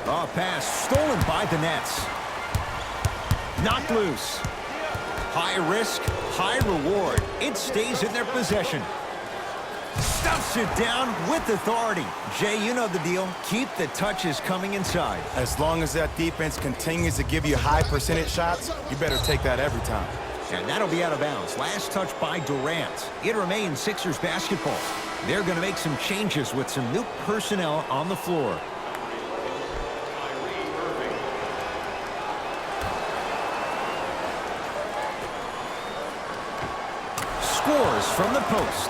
Oh, pass stolen by the Nets. Knocked loose. High risk, high reward. It stays in their possession. Stuffs it down with authority. Jay, you know the deal. Keep the touches coming inside. As long as that defense continues to give you high percentage shots, you better take that every time. And that'll be out of bounds. Last touch by Durant. It remains Sixers basketball. They're going to make some changes with some new personnel on the floor. Scores from the post.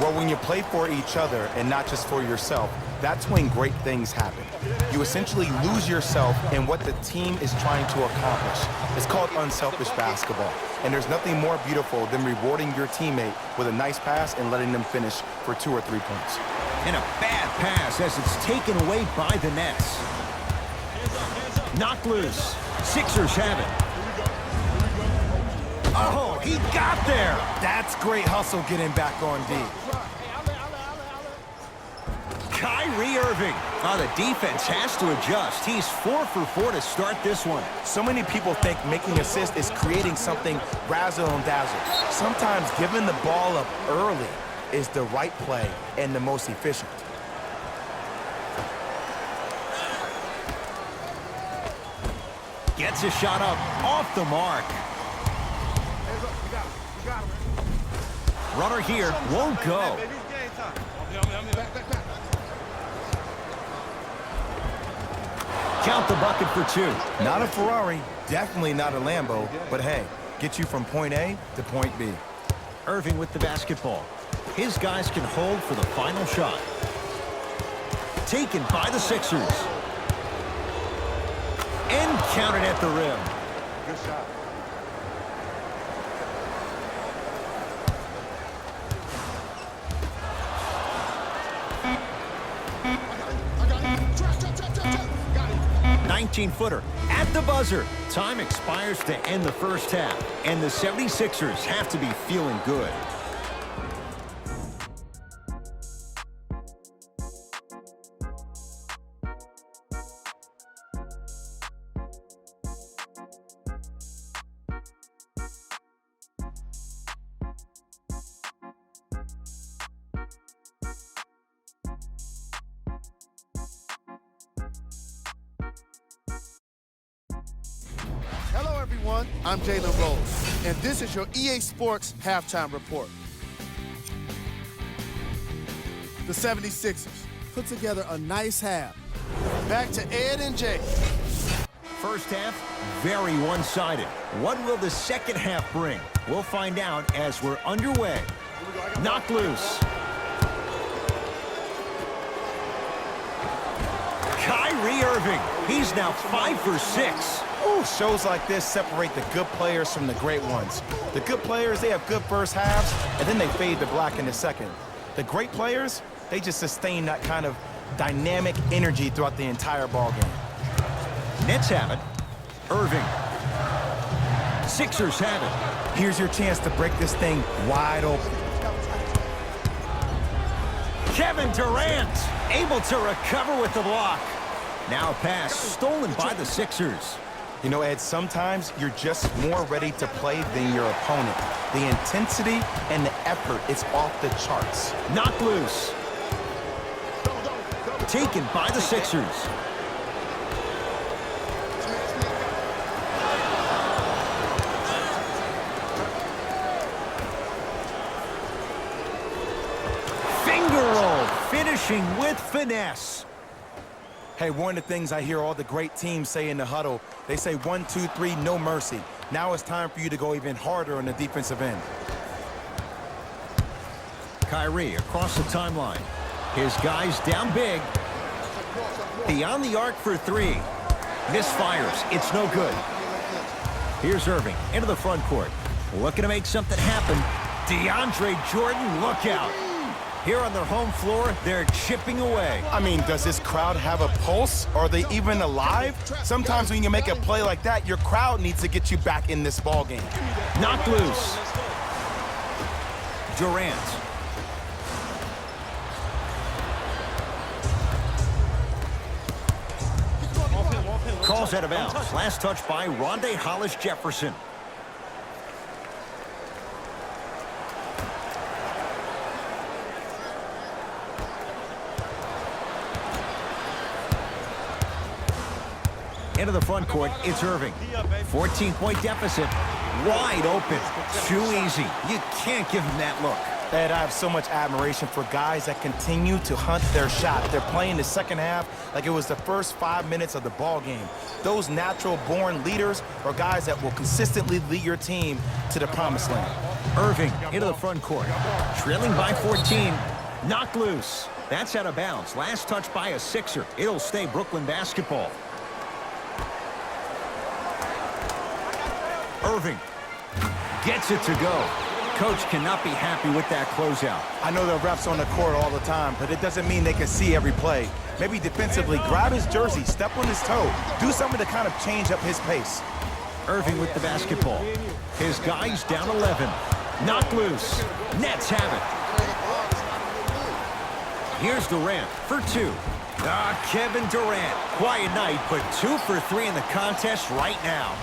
Well, when you play for each other and not just for yourself, that's when great things happen. You essentially lose yourself in what the team is trying to accomplish. It's called unselfish basketball. And there's nothing more beautiful than rewarding your teammate with a nice pass and letting them finish for 2 or 3 points. And a bad pass as it's taken away by the Nets. Knocked loose. Sixers have it. Oh, he got there. That's great hustle getting back on D. Kyrie Irving. Oh, the defense has to adjust. He's 4 for 4 to start this one. So many people think making assists is creating something razzle and dazzle. Sometimes giving the ball up early is the right play and the most efficient. Gets a shot up off the mark. Runner here won't go. Count the bucket for 2. Not a Ferrari, definitely not a Lambo, but hey, get you from point A to point B. Irving with the basketball. His guys can hold for the final shot. Taken by the Sixers. And counted at the rim. Good shot. Got it. 19-footer at the buzzer. Time expires to end the first half, and the 76ers have to be feeling good. Hello, everyone. I'm Jalen Rose, and this is your EA Sports Halftime Report. The 76ers put together a nice half. Back to Ed and Jay. First half, very one-sided. What will the second half bring? We'll find out as we're underway. Knocked loose. Kyrie Irving. He's now 5 for 6. Ooh, shows like this separate the good players from the great ones. The good players, they have good first halves, and then they fade to black in the second. The great players, they just sustain that kind of dynamic energy throughout the entire ballgame. Nets have it. Irving. Sixers have it. Here's your chance to break this thing wide open. Kevin Durant able to recover with the block. Now a pass stolen by the Sixers. You know, Ed, sometimes you're just more ready to play than your opponent. The intensity and the effort is off the charts. Knocked loose. Taken by the Sixers. Finger roll, finishing with finesse. Hey, one of the things I hear all the great teams say in the huddle, they say 1, 2, 3, no mercy. Now it's time for you to go even harder on the defensive end. Kyrie across the timeline. His guys down big. Beyond the arc for 3. Misfires. It's no good. Here's Irving into the front court. Looking to make something happen. DeAndre Jordan, look out. Here on their home floor, they're chipping away. I mean, does this crowd have a pulse? Are they even alive? Sometimes when you make a play like that, your crowd needs to get you back in this ball game. Knocked loose. Durant. Calls out of bounds. Last touch by Rondae Hollis Jefferson. Into the front court, it's Irving. 14-point deficit. Wide open. Too easy. You can't give him that look. Ed, I have so much admiration for guys that continue to hunt their shot. They're playing the second half like it was the first 5 minutes of the ball game. Those natural-born leaders are guys that will consistently lead your team to the promised land. Irving into the front court. Trailing by 14. Knocked loose. That's out of bounds. Last touch by a Sixer. It'll stay Brooklyn basketball. Irving gets it to go. Coach cannot be happy with that closeout. I know the refs on the court all the time, but it doesn't mean they can see every play. Maybe defensively, grab his jersey, step on his toe, do something to kind of change up his pace. Irving with the basketball. His guys down 11. Knocked loose. Nets have it. Here's Durant for two. Kevin Durant. Quiet night, but 2 for 3 in the contest right now.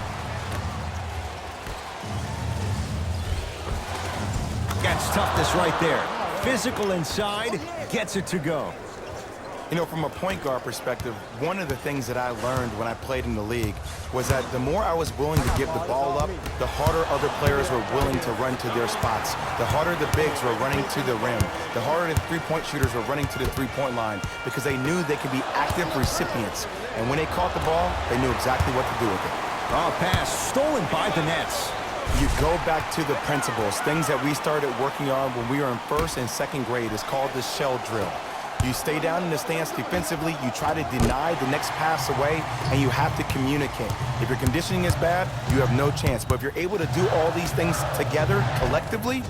That's toughness right there. Physical inside, gets it to go. You know, from a point guard perspective, one of the things that I learned when I played in the league was that the more I was willing to give the ball up, the harder other players were willing to run to their spots. The harder the bigs were running to the rim. The harder the three-point shooters were running to the three-point line because they knew they could be active recipients. And when they caught the ball, they knew exactly what to do with it. Pass stolen by the Nets. You go back to the principles, things that we started working on when we were in first and second grade. It's called the shell drill. You stay down in the stance defensively, you try to deny the next pass away, and you have to communicate. If your conditioning is bad, you have no chance. But if you're able to do all these things together, collectively,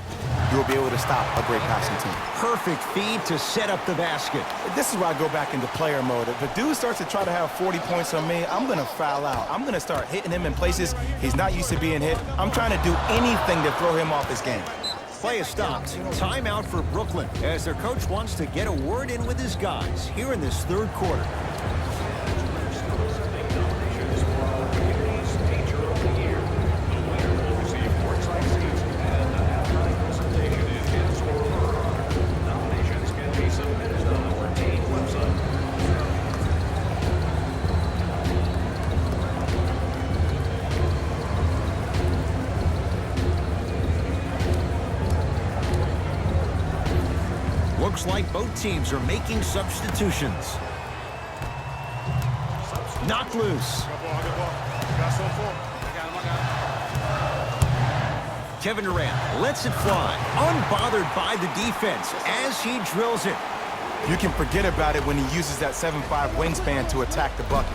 you will be able to stop a great passing team. Perfect feed to set up the basket. This is where I go back into player mode. If a dude starts to try to have 40 points on me, I'm going to foul out. I'm going to start hitting him in places he's not used to being hit. I'm trying to do anything to throw him off his game. Play is stopped. Timeout for Brooklyn as their coach wants to get a word in with his guys here in this third quarter. Looks like both teams are making substitutions. Knocked loose. Kevin Durant lets it fly, unbothered by the defense as he drills it. You can forget about it when he uses that 7'5" wingspan to attack the bucket.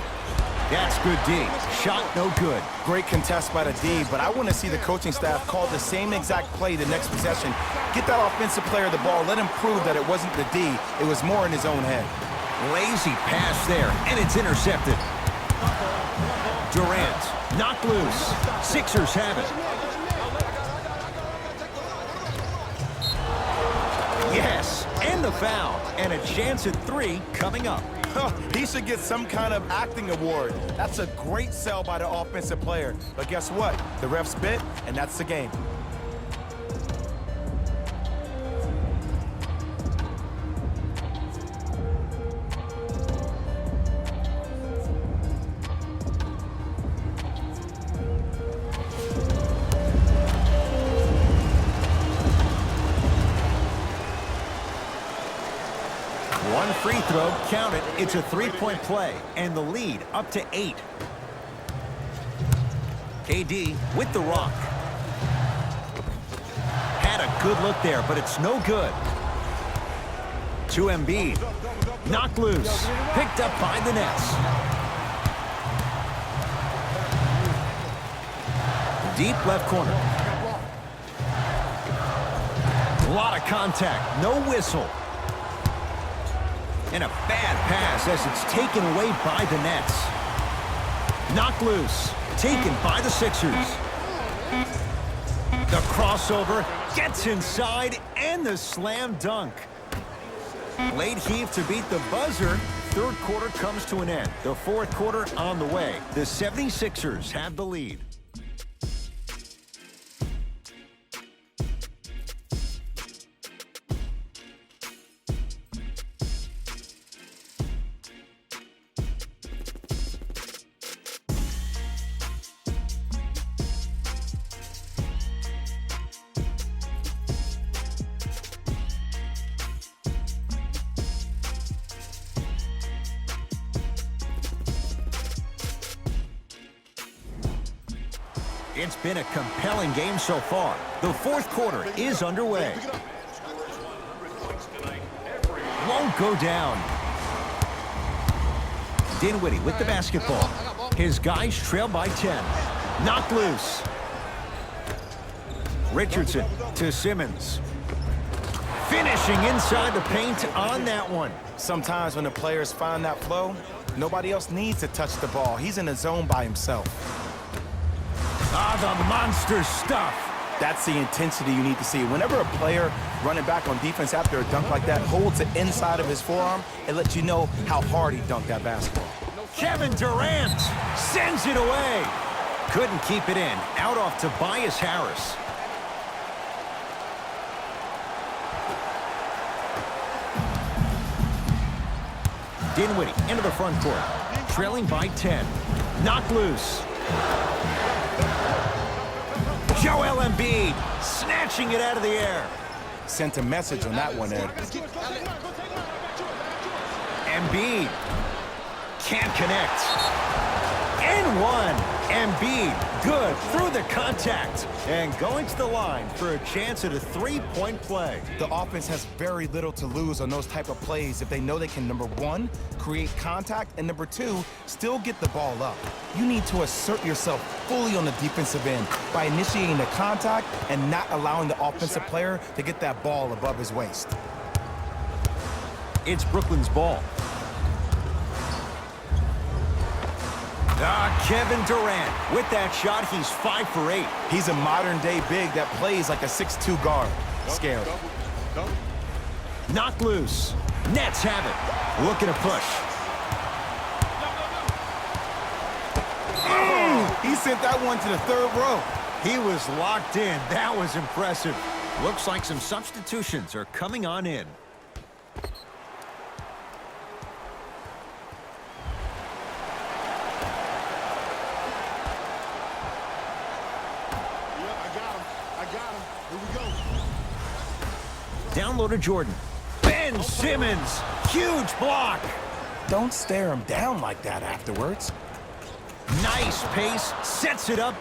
That's good D. Shot no good. Great contest by the D, but I want to see the coaching staff call the same exact play the next possession. Get that offensive player the ball. Let him prove that it wasn't the D. It was more in his own head. Lazy pass there, and it's intercepted. Durant knocked loose. Sixers have it. Yes, and the foul. And a chance at 3 coming up. He should get some kind of acting award. That's a great sell by the offensive player. But guess what? The refs bit, and that's the game. One free throw, count it. It's a three-point play, and the lead up to 8. KD with the rock. Had a good look there, but it's no good. To Embiid. Knocked loose. Picked up by the Nets. Deep left corner. A lot of contact. No whistle. And a bad pass as it's taken away by the Nets. Knocked loose. Taken by the Sixers. The crossover gets inside and the slam dunk. Late heave to beat the buzzer. third quarter comes to an end. The fourth quarter on the way. The 76ers have the lead. It's been a compelling game so far. The fourth quarter is underway. Won't go down. Dinwiddie with the basketball. His guys trail by 10. Knocked loose. Richardson to Simmons. Finishing inside the paint on that one. Sometimes when the players find that flow, nobody else needs to touch the ball. He's in the zone by himself. Ah, the monster stuff. That's the intensity you need to see. Whenever a player running back on defense after a dunk like that holds the inside of his forearm, it lets you know how hard he dunked that basketball. Kevin Durant sends it away. Couldn't keep it in. Out off Tobias Harris. Dinwiddie into the front court. Trailing by 10. Knocked loose. Joel Embiid snatching it out of the air. Sent a message on that one, Ed. Embiid can't connect. And one. Embiid good through the contact and going to the line for a chance at a three-point play. The offense has very little to lose on those type of plays if they know they can, number one, create contact, and number two, still get the ball up. You need to assert yourself fully on the defensive end by initiating the contact and not allowing the offensive player to get that ball above his waist. It's Brooklyn's ball. Kevin Durant with that shot. He's 5 for 8. He's a modern-day big that plays like a 6'2" guard. Scary. Knocked loose. Nets have it. Looking to push. He sent that one to the third row. He was locked in. That was impressive. Looks like some substitutions are coming on in. Down low to Jordan. Ben Simmons. Huge block. Don't stare him down like that afterwards. Nice pace. Sets it up.